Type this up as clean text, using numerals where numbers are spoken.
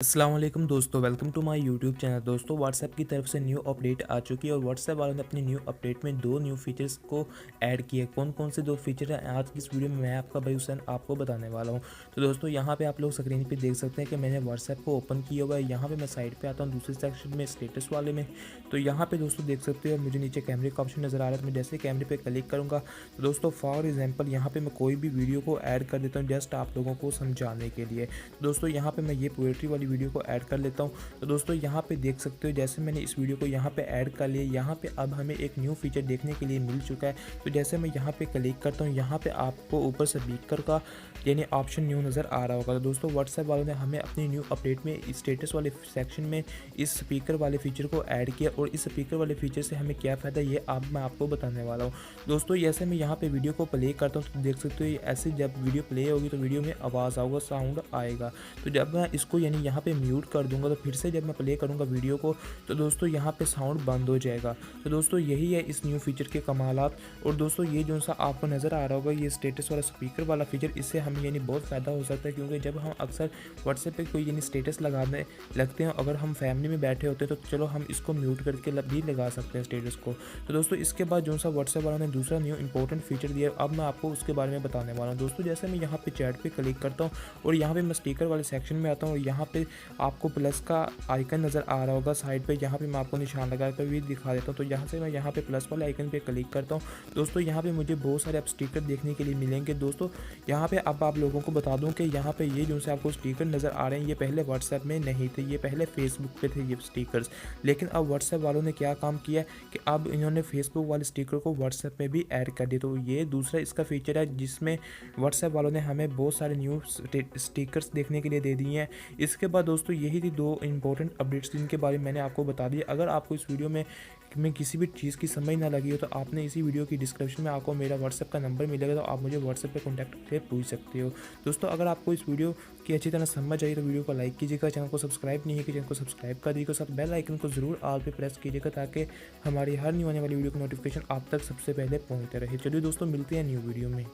अस्सलाम वालेकुम दोस्तों, welcome to my YouTube channel. दोस्तों व्हाट्सएप की तरफ से न्यू अपडेट आ चुकी है और व्हाट्सएप वालों ने अपनी न्यू अपडेट में दो न्यू फीचर्स को ऐड किए। कौन कौन से दो फीचर हैं आज की इस वीडियो में मैं आपका भाई हुसैन आपको बताने वाला हूं। तो दोस्तों यहाँ पे आप लोग स्क्रीन पे देख सकते हैं कि मैंने व्हाट्सएप को ओपन किया हुआ है। यहाँ पे मैं साइड पे आता हूँ दूसरे सेक्शन में स्टेटस वाले में। तो यहाँ पे दोस्तों देख सकते हो मुझे नीचे कैमरे का ऑप्शन नज़र आ रहा है। तो मैं जैसे कैमरे पर क्लिक करूँगा तो दोस्तों फॉर एग्जाम्पल यहाँ पर मैं कोई भी वीडियो को ऐड कर देता हूँ जस्ट आप लोगों को समझाने के लिए। दोस्तों यहाँ पर मैं ये पोएट्री वाली वीडियो को ऐड कर लेता हूँ। तो दोस्तों यहाँ पे देख सकते हो जैसे मैंने इस वीडियो को यहाँ पे ऐड कर लिया। यहाँ पे अब हमें एक न्यू फीचर देखने के लिए मिल चुका है। तो जैसे मैं यहाँ पे क्लिक करता हूँ यहाँ पे आपको ऊपर से स्पीकर का यानी ऑप्शन न्यू नज़र आ रहा होगा। तो दोस्तों व्हाट्सएप वालों ने हमें अपनी न्यू अपडेट में स्टेटस वाले सेक्शन में इस स्पीकर वाले फीचर को ऐड किया और इस स्पीकर वाले फीचर से हमें क्या फ़ायदा ये अब मैं आपको बताने वाला हूँ। दोस्तों जैसे मैं यहाँ पे वीडियो को प्ले करता हूँ तो देख सकते हो ऐसे जब वीडियो प्ले होगी तो वीडियो में आवाज़ आऊगा, साउंड आएगा। तो जब मैं इसको यानी यहाँ पे म्यूट कर दूंगा तो फिर से जब मैं प्ले करूँगा वीडियो को तो दोस्तों यहाँ पे साउंड बंद हो जाएगा। तो दोस्तों यही है इस न्यू फीचर के कमालात। और दोस्तों ये जो सा आपको नज़र आ रहा होगा ये स्टेटस वाला स्पीकर वाला फीचर, इससे हमें यानी बहुत फ़ायदा हो सकता है क्योंकि जब हम अक्सर व्हाट्सएप पे कोई यानी स्टेटस लगाने लगते हैं, अगर हम फैमिली में बैठे होते हैं तो चलो हम इसको म्यूट करके भी लगा सकते हैं स्टेटस को। तो दोस्तों इसके बाद जो सा व्हाट्सएप वालों ने दूसरा न्यू इंपॉर्टेंट फीचर दिया अब मैं आपको उसके बारे में बताने वाला हूँ। दोस्तों जैसे मैं यहाँ पे चैट पे क्लिक करता हूँ और यहाँ पे मैं स्पीकर वाले सेक्शन में आता हूँ और यहाँ पे आपको प्लस का आइकन नज़र आ रहा होगा साइड पे। यहाँ पे मैं आपको निशान लगा कर भी दिखा देता हूँ। तो यहाँ से मैं यहाँ पे प्लस वाले आइकन पे क्लिक करता हूँ। दोस्तों यहाँ पे मुझे बहुत सारे अब स्टिकर देखने के लिए मिलेंगे। दोस्तों यहाँ पे अब आप लोगों को बता दूँ कि यहाँ पे ये जो से आपको स्टिकर नज़र आ रहे हैं ये पहले व्हाट्सएप में नहीं थे, ये पहले फेसबुक पे थे ये स्टिकर्स। लेकिन अब व्हाट्सएप वालों ने क्या काम किया कि अब इन्होंने फेसबुक वाले स्टिकर को व्हाट्सएप में भी ऐड कर दिया। तो ये दूसरा इसका फीचर है जिसमें व्हाट्सएप वालों ने हमें बहुत सारे न्यू स्टिकर्स देखने के लिए दे दिए हैं। इसके बाद दोस्तों यही थी दो इंपॉर्टेंट अपडेट्स जिनके बारे में मैंने आपको बता दिया। अगर आपको इस वीडियो में किसी भी चीज़ की समझ ना लगी हो तो आपने इसी वीडियो की डिस्क्रिप्शन में आपको मेरा व्हाट्सएप का नंबर मिलेगा, तो आप मुझे व्हाट्सएप पे कॉन्टैक्ट करके पूछ सकते हो। दोस्तों अगर आपको इस वीडियो की अच्छी तरह समझ आई तो वीडियो को लाइक कीजिएगा, चैनल को सब्सक्राइब नहीं है कि चैनल को सब्सक्राइब कर दीजिएगा, साथ बेल आइकन को ज़रूर ऑल पे प्रेस कीजिएगा ताकि हमारी हर न्यू आने वाली वीडियो की नोटिफिकेशन आप तक सबसे पहले पहुँचते रहे। चलिए दोस्तों मिलते हैं न्यू वीडियो में।